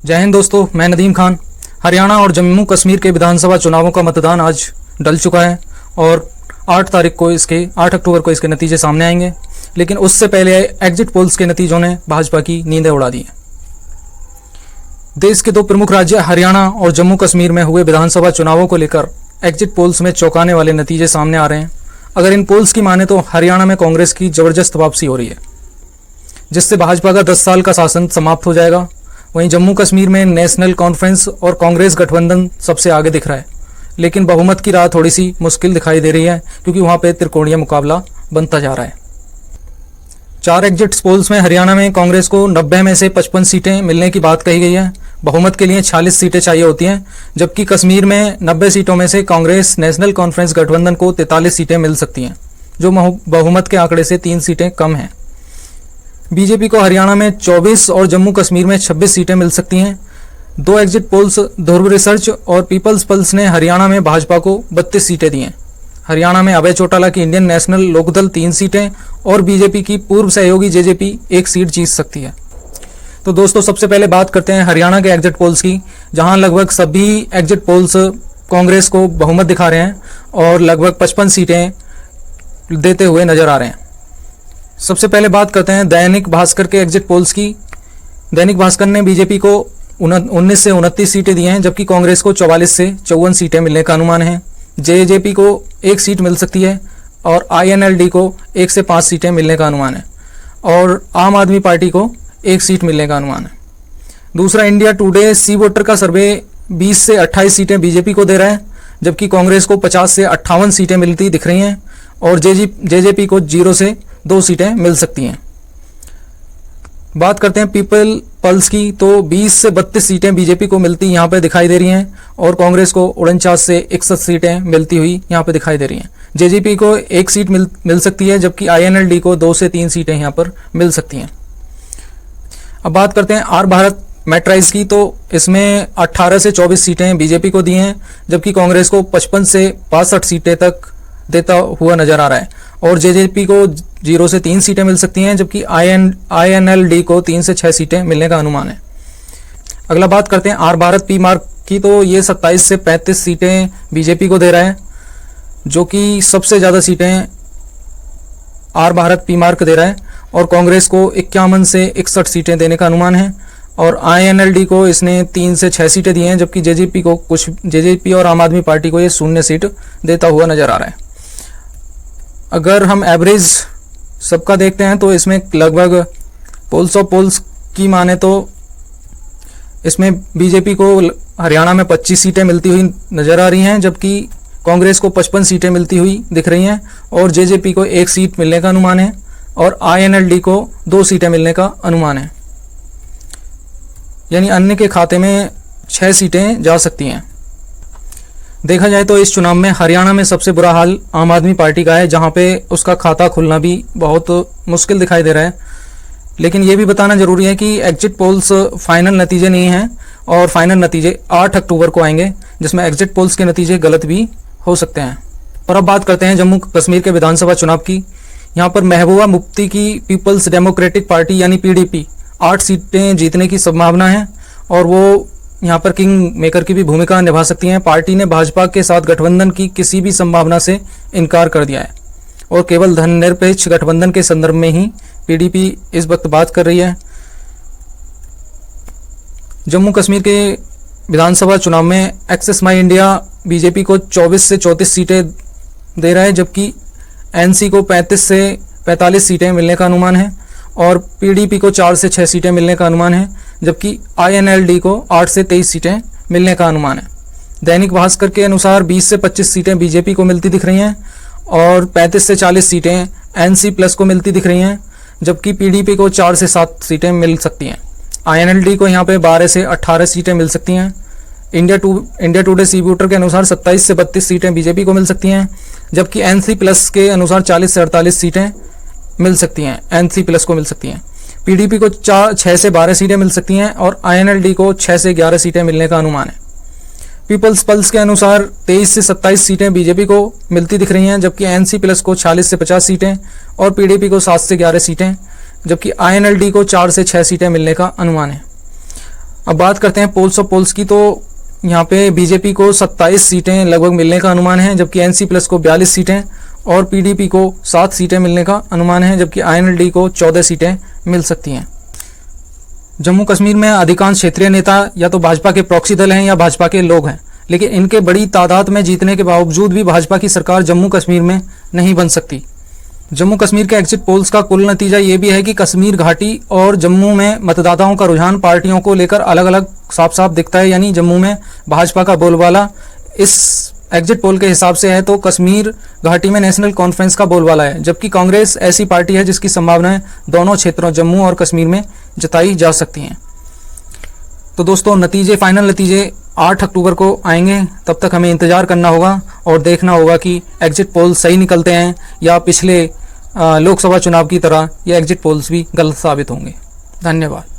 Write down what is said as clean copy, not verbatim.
जय हिंद दोस्तों, मैं नदीम खान। हरियाणा और जम्मू कश्मीर के विधानसभा चुनावों का मतदान आज डल चुका है और 8 अक्टूबर को इसके नतीजे सामने आएंगे। लेकिन उससे पहले एग्जिट पोल्स के नतीजों ने भाजपा की नींदें उड़ा दी हैं। देश के 2 प्रमुख राज्य हरियाणा और जम्मू कश्मीर में हुए विधानसभा चुनावों को लेकर एग्जिट पोल्स में चौंकाने वाले नतीजे सामने आ रहे हैं। अगर इन पोल्स की माने तो हरियाणा में कांग्रेस की जबरदस्त वापसी हो रही है, जिससे भाजपा का 10 साल का शासन समाप्त हो जाएगा। वहीं जम्मू कश्मीर में नेशनल कॉन्फ्रेंस और कांग्रेस गठबंधन सबसे आगे दिख रहा है, लेकिन बहुमत की राह थोड़ी सी मुश्किल दिखाई दे रही है, क्योंकि वहां पे त्रिकोणीय मुकाबला बनता जा रहा है। 4 एग्जिट पोल्स में हरियाणा में कांग्रेस को 90 में से 55 सीटें मिलने की बात कही गई है। बहुमत के लिए 46 सीटें चाहिए होती हैं, जबकि कश्मीर में 90 सीटों में से कांग्रेस नेशनल कॉन्फ्रेंस गठबंधन को 43 सीटें मिल सकती हैं, जो बहुमत के आंकड़े से 3 सीटें कम हैं। बीजेपी को हरियाणा में 24 और जम्मू कश्मीर में 26 सीटें मिल सकती हैं। 2 एग्जिट पोल्स ध्रुव रिसर्च और पीपल्स पल्स ने हरियाणा में भाजपा को 32 सीटें दी हैं। हरियाणा में अभय चौटाला की इंडियन नेशनल लोकदल 3 सीटें और बीजेपी की पूर्व सहयोगी जेजेपी 1 सीट जीत सकती है। तो दोस्तों, सबसे पहले बात करते हैं हरियाणा के एग्जिट पोल्स की, जहां लगभग सभी एग्जिट पोल्स कांग्रेस को बहुमत दिखा रहे हैं और लगभग 55 सीटें देते हुए नजर आ रहे हैं। सबसे पहले बात करते हैं दैनिक भास्कर के एग्जिट पोल्स की। दैनिक भास्कर ने बीजेपी को 19 से 29 सीटें दी हैं, जबकि कांग्रेस को 44 से 54 सीटें मिलने का अनुमान है। जेजेपी को 1 सीट मिल सकती है और INLD को 1 से 5 सीटें मिलने का अनुमान है और आम आदमी पार्टी को 1 सीट मिलने का अनुमान है। दूसरा, इंडिया टुडे सी वोटर का सर्वे 20 से 28 सीटें बीजेपी को दे रहा है, जबकि कांग्रेस को 50 से 58 सीटें मिलती दिख रही हैं और जेजेपी को 0 से 2 सीटें मिल सकती हैं। बात करते हैं पीपल पल्स की, तो 20 से 32 सीटें बीजेपी को मिलती यहाँ पे दिखाई दे रही हैं और कांग्रेस को 49 से 61 सीटें मिलती हुई यहाँ पे दिखाई दे रही हैं। जेजेपी को 1 सीट मिल सकती है, जबकि INLD को 2 से 3 सीटें यहाँ पर मिल सकती हैं। अब बात करते हैं आर भारत मैट्राइज की, तो इसमें 18 से 24 सीटें बीजेपी को दी हैं, जबकि कांग्रेस को 55 से 62 सीटें तक देता हुआ नजर आ रहा है और जेजेपी को 0 से 3 सीटें मिल सकती हैं, जबकि INLD को 3 से 6 सीटें मिलने का अनुमान है। अगला बात करते हैं आर भारत पी मार्क की, तो ये 27 से 35 सीटें बीजेपी को दे रहा है, जो कि सबसे ज़्यादा सीटें आर भारत पी मार्क दे रहा है और कांग्रेस को 51 से 61 सीटें देने का अनुमान है और INLD को इसने 3 से 6 सीटें दी हैं, जबकि जेजेपी और आम आदमी पार्टी को ये 0 सीट देता हुआ नजर आ रहा है। अगर हम एवरेज सबका देखते हैं तो इसमें लगभग पोल्स ऑफ पोल्स की माने तो इसमें बीजेपी को हरियाणा में 25 सीटें मिलती हुई नजर आ रही हैं, जबकि कांग्रेस को 55 सीटें मिलती हुई दिख रही हैं और जेजेपी को 1 सीट मिलने का अनुमान है और INLD को 2 सीटें मिलने का अनुमान है। यानी अन्य के खाते में 6 सीटें जा सकती हैं। देखा जाए तो इस चुनाव में हरियाणा में सबसे बुरा हाल आम आदमी पार्टी का है, जहां पे उसका खाता खुलना भी बहुत मुश्किल दिखाई दे रहा है। लेकिन ये भी बताना जरूरी है कि एग्जिट पोल्स फाइनल नतीजे नहीं हैं और फाइनल नतीजे 8 अक्टूबर को आएंगे, जिसमें एग्जिट पोल्स के नतीजे गलत भी हो सकते हैं। और अब बात करते हैं जम्मू कश्मीर के विधानसभा चुनाव की। यहाँ पर महबूबा मुफ्ती की पीपल्स डेमोक्रेटिक पार्टी यानी PDP 8 सीटें जीतने की संभावना है और वो यहाँ पर किंग मेकर की भी भूमिका निभा सकती हैं। पार्टी ने भाजपा के साथ गठबंधन की किसी भी संभावना से इनकार कर दिया है और केवल धर्मनिरपेक्ष गठबंधन के संदर्भ में ही PDP इस वक्त बात कर रही है। जम्मू कश्मीर के विधानसभा चुनाव में एक्सेस माई इंडिया बीजेपी को 24 से 34 सीटें दे रहा है, जबकि NC को 35 से 45 सीटें मिलने का अनुमान है और PDP को 4 से 6 सीटें मिलने का अनुमान है, जबकि INLD को 8 से 23 सीटें मिलने का अनुमान है। दैनिक भास्कर के अनुसार 20 से 25 सीटें बीजेपी को मिलती दिख रही हैं और 35 से 40 सीटें NC प्लस को मिलती दिख रही हैं, जबकि PDP को 4 से 7 सीटें मिल सकती हैं। INLD को यहाँ पे 12 से 18 सीटें मिल सकती हैं। इंडिया टुडे सी वोटर के अनुसार 27 से 32 सीटें बीजेपी को मिल सकती हैं, जबकि NC प्लस के अनुसार 40 से 48 सीटें मिल सकती हैं, NC प्लस को मिल सकती हैं। PDP को 6 से 12 सीटें मिल सकती हैं और INLD को 6 से 11 सीटें मिलने का अनुमान है। पीपल्स पल्स के अनुसार 23 से 27 सीटें बीजेपी को मिलती दिख रही हैं, जबकि NC प्लस को 40 से 50 सीटें और PDP को 7 से 11 सीटें जबकि INLD को 4 से 6 सीटें मिलने का अनुमान है। अब बात करते हैं पोल्स ऑफ पोल्स की, तो यहाँ पे बीजेपी को 27 सीटें लगभग मिलने का अनुमान है, जबकि NC+ को 42 सीटें और PDP को 7 सीटें मिलने का अनुमान है, जबकि INLD को 14 सीटें मिल सकती हैं। जम्मू कश्मीर में अधिकांश क्षेत्रीय नेता या तो भाजपा के प्रॉक्सी दल हैं या भाजपा के लोग हैं, लेकिन इनके बड़ी तादाद में जीतने के बावजूद भी भाजपा की सरकार जम्मू कश्मीर में नहीं बन सकती। जम्मू कश्मीर के एग्जिट पोल्स का कुल नतीजा ये भी है कि कश्मीर घाटी और जम्मू में मतदाताओं का रुझान पार्टियों को लेकर अलग अलग साफ साफ दिखता है। यानी जम्मू में भाजपा का बोलबाला इस एग्जिट पोल के हिसाब से है, तो कश्मीर घाटी में नेशनल कॉन्फ्रेंस का बोलबाला है, जबकि कांग्रेस ऐसी पार्टी है जिसकी संभावनाएं दोनों क्षेत्रों जम्मू और कश्मीर में जताई जा सकती हैं। तो दोस्तों फाइनल नतीजे 8 अक्टूबर को आएंगे। तब तक हमें इंतजार करना होगा और देखना होगा कि एग्जिट पोल सही निकलते हैं या पिछले लोकसभा चुनाव की तरह ये एग्जिट पोल्स भी गलत साबित होंगे। धन्यवाद।